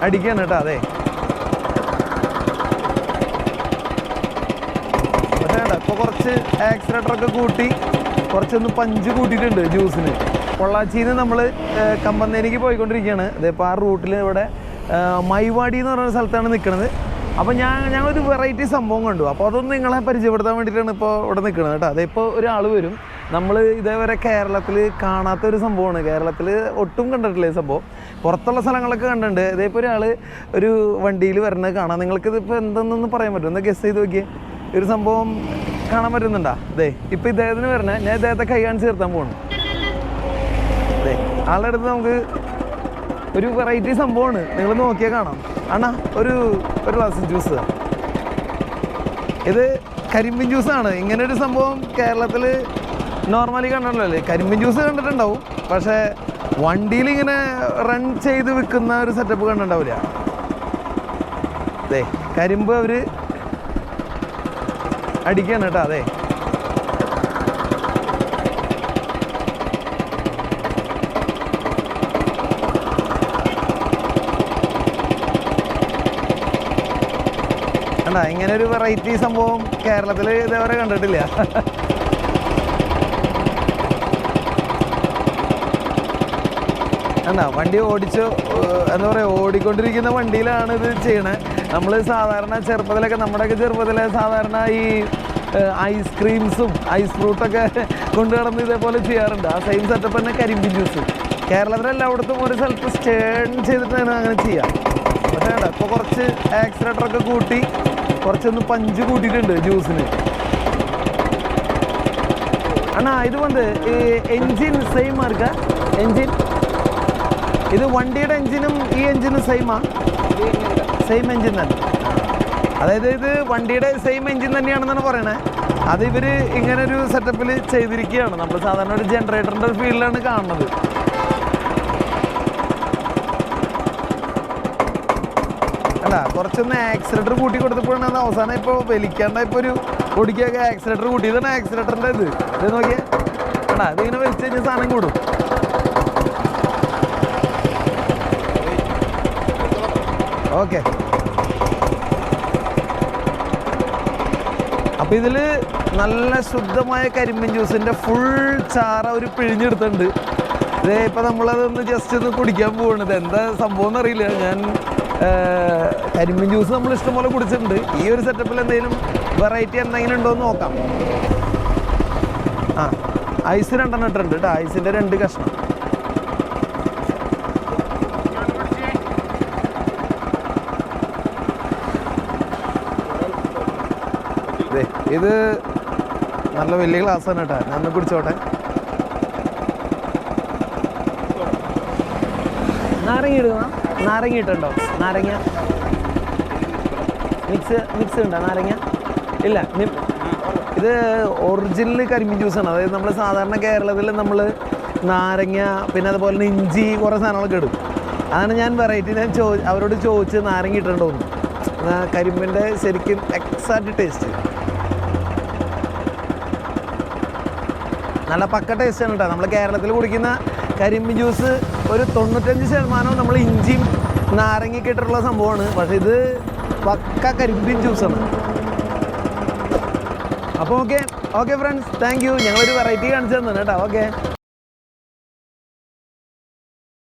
അടിക്കാണ് കേട്ടോ. അതെ, പക്ഷേ വേണ്ട, ഇപ്പോൾ കുറച്ച് ആക്സിലേറ്ററൊക്കെ കൂട്ടി കുറച്ചൊന്ന് പഞ്ച് കൂട്ടിയിട്ടുണ്ട് ജ്യൂസിന്. പൊള്ളാച്ചിയിൽ നിന്ന് നമ്മൾ കമ്പന്നേരിക്ക് പോയിക്കൊണ്ടിരിക്കുകയാണ്. അതിപ്പോൾ ആ റൂട്ടിൽ ഇവിടെ മൈവാടി എന്ന് പറയുന്ന സ്ഥലത്താണ് നിൽക്കുന്നത്. അപ്പോൾ ഞങ്ങളൊരു വെറൈറ്റി സംഭവം കണ്ടു. അപ്പോൾ അതൊന്ന് നിങ്ങളെ പരിചയപ്പെടുത്താൻ വേണ്ടിയിട്ടാണ് ഇപ്പോൾ ഇവിടെ നിൽക്കുന്നത് കേട്ടോ. അതിപ്പോൾ ഒരാൾ വരും. നമ്മൾ ഇതേവരെ കേരളത്തിൽ കാണാത്തൊരു സംഭവമാണ്. കേരളത്തിൽ ഒട്ടും കണ്ടിട്ടില്ല ഈ സംഭവം. പുറത്തുള്ള സ്ഥലങ്ങളൊക്കെ കണ്ടിട്ടുണ്ട്. ഇതിപ്പോൾ ഒരാൾ ഒരു വണ്ടിയിൽ വരുന്നത് കാണാം. നിങ്ങൾക്കിതിപ്പോൾ എന്തെന്നൊന്ന് പറയാൻ പറ്റും? ഒന്ന് ഗസ് ചെയ്ത് നോക്കിയേ. ഒരു സംഭവം കാണാൻ പറ്റുന്നുണ്ടോ? അതെ, ഇപ്പോൾ ഇദ്ദേഹത്തിന് വരണേ. ഞാൻ ഇദ്ദേഹത്തെ കൈ കാണിച്ച് നിർത്താൻ പോകണം. അതെ, ആളുടെ അടുത്ത് നമുക്ക് ഒരു വെറൈറ്റി സംഭവമാണ്. നിങ്ങൾ നോക്കിയാൽ കാണാം. അണ്ണാ ഒരു ഗ്ലാസ് ജ്യൂസ്. ഇത് കരിമ്പിൻ ജ്യൂസാണ്. ഇങ്ങനൊരു സംഭവം കേരളത്തിൽ നോർമലി കണ്ടിട്ടുള്ളല്ലേ. കരിമ്പിൻ ജ്യൂസ് കണ്ടിട്ടുണ്ടാവും, പക്ഷേ വണ്ടിയിൽ ഇങ്ങനെ റൺ ചെയ്ത് വിൽക്കുന്ന ഒരു സെറ്റപ്പ് കണ്ടിട്ടുണ്ടാവില്ല. അതെ, കരിമ്പ് അവർ അടിക്കാണ് കേട്ടോ. അതെ, അല്ല ഇങ്ങനെ ഒരു വെറൈറ്റി സംഭവം കേരളത്തിൽ ഇതേവരെ കണ്ടിട്ടില്ല. അല്ല വണ്ടി ഓടിച്ച് എന്താ പറയുക, ഓടിക്കൊണ്ടിരിക്കുന്ന വണ്ടിയിലാണ് ഇത് ചെയ്യണത്. നമ്മൾ സാധാരണ ചെറുപ്പത്തിലൊക്കെ, നമ്മുടെയൊക്കെ ചെറുപ്പത്തിൽ സാധാരണ ഈ ഐസ്ക്രീംസും ഐസ് ഫ്രൂട്ടൊക്കെ കൊണ്ടു നടന്ന് ഇതേപോലെ ചെയ്യാറുണ്ട്. ആ സെയിം സെറ്റപ്പ് തന്നെ കരിമ്പിൻ ജ്യൂസ്. കേരളത്തിലെല്ലായിടത്തും ഒരു സ്ഥലത്ത് സ്റ്റേൺ ചെയ്തിട്ടാണ് അങ്ങനെ ചെയ്യുക. പക്ഷേ വേണ്ട, ഇപ്പോൾ കുറച്ച് ആക്സിലേറ്ററൊക്കെ കൂട്ടി കുറച്ചൊന്ന് പഞ്ച് കൂട്ടിയിട്ടുണ്ട് ജ്യൂസിന്. അണ്ണാ ഇത് വന്ന് എൻജിൻ സെയിം ആർക്കാ? എൻജിൻ ഇത് വണ്ടിയുടെ എൻജിനും ഈ എൻജിനും സെയിമാ? സെയിം എൻജിൻ തന്നെ. അതായത് ഇത് വണ്ടിയുടെ സെയിം എൻജിൻ തന്നെയാണെന്നാണ് പറയണേ. അത് ഇവർ ഇങ്ങനൊരു സെറ്റപ്പിൽ ചെയ്തിരിക്കുകയാണ്. നമ്മൾ സാധാരണ ഒരു ജനറേറ്ററിൻ്റെ ഒരു ഫീൽഡിലാണ് കാണുന്നത്. അല്ല കുറച്ചൊന്ന് ആക്സിലേറ്റർ കൂട്ടി കൊടുത്തപ്പോഴാണ് അത് അവസാനം ഇപ്പോൾ വലിക്കാണ്ട ഇപ്പോൾ ഒരു ഓടിക്കൊക്കെ ആക്സിലേറ്റർ കൂട്ടി. ഇതാണ് ആക്സിലേറ്ററിൻ്റെ ഇത് നോക്കിയാൽ അല്ല, ഇതിങ്ങനെ വലിച്ചു കഴിഞ്ഞാൽ സാധനം കൂടും. ഓക്കെ, അപ്പോൾ ഇതിൽ നല്ല ശുദ്ധമായ കരിമ്പിൻ ജ്യൂസിൻ്റെ ഫുൾ ചാറ ഒരു പിഴിഞ്ഞെടുത്തിട്ടുണ്ട്. ഇതേ ഇപ്പോൾ നമ്മളതൊന്ന് ജസ്റ്റ് ഒന്ന് കുടിക്കാൻ പോകണത്. എന്താ സംഭവം എന്നറിയില്ല. ഞാൻ കരിമ്പിൻ ജ്യൂസ് നമ്മൾ ഇഷ്ടംപോലെ കുടിച്ചിട്ടുണ്ട്. ഈ ഒരു സെറ്റപ്പിൽ എന്തെങ്കിലും വെറൈറ്റി എന്തെങ്കിലും ഉണ്ടോ എന്ന് നോക്കാം. ആ ഐസ് 2 ഇട്ടിട്ടുണ്ട് കേട്ടോ. ഐസിൻ്റെ 2 കഷ്ണം. ഇത് നല്ല വലിയ ഗ്ലാസ്സാണ് കേട്ടോ. ഞാൻ ഒന്ന് കുടിച്ചോട്ടെ. നാരങ്ങ ഇടുക. നാരങ്ങ ഇട്ടുണ്ടോ? നാരങ്ങ മിക്സ് ഉണ്ടോ നാരങ്ങ? ഇല്ല. ഇത് ഒറിജിനൽ കരിമ്പിൻ ജ്യൂസാണ്. അതായത് നമ്മൾ സാധാരണ കേരളത്തിൽ നമ്മൾ നാരങ്ങ പിന്നെ അതുപോലെ തന്നെ ഇഞ്ചി കുറേ സാധനങ്ങളൊക്കെ ഇടും. അതാണ് ഞാൻ വെറൈറ്റി ഞാൻ അവരോട് ചോദിച്ച് നാരങ്ങ ഇട്ടുണ്ടോന്ന്. കരിമ്പിൻ്റെ ശരിക്കും എക്സാക്റ്റ് ടേസ്റ്റ്, നല്ല പക്ക ടേസ്റ്റാണ് കേട്ടോ. നമ്മൾ കേരളത്തിൽ കുടിക്കുന്ന കരിമ്പിൻ ജ്യൂസ് ഒരു 95% നമ്മൾ ഇഞ്ചിയും നാരങ്ങയൊക്കെ ഇട്ടിട്ടുള്ള സംഭവമാണ്. പക്ഷേ ഇത് പക്ക കരിമ്പിൻ ജ്യൂസാണ്. അപ്പോൾ ഓക്കെ ഫ്രണ്ട്സ്, താങ്ക് യു. ഞങ്ങളൊരു വെറൈറ്റി കാണിച്ചു തന്നെ കേട്ടോ. ഓക്കെ.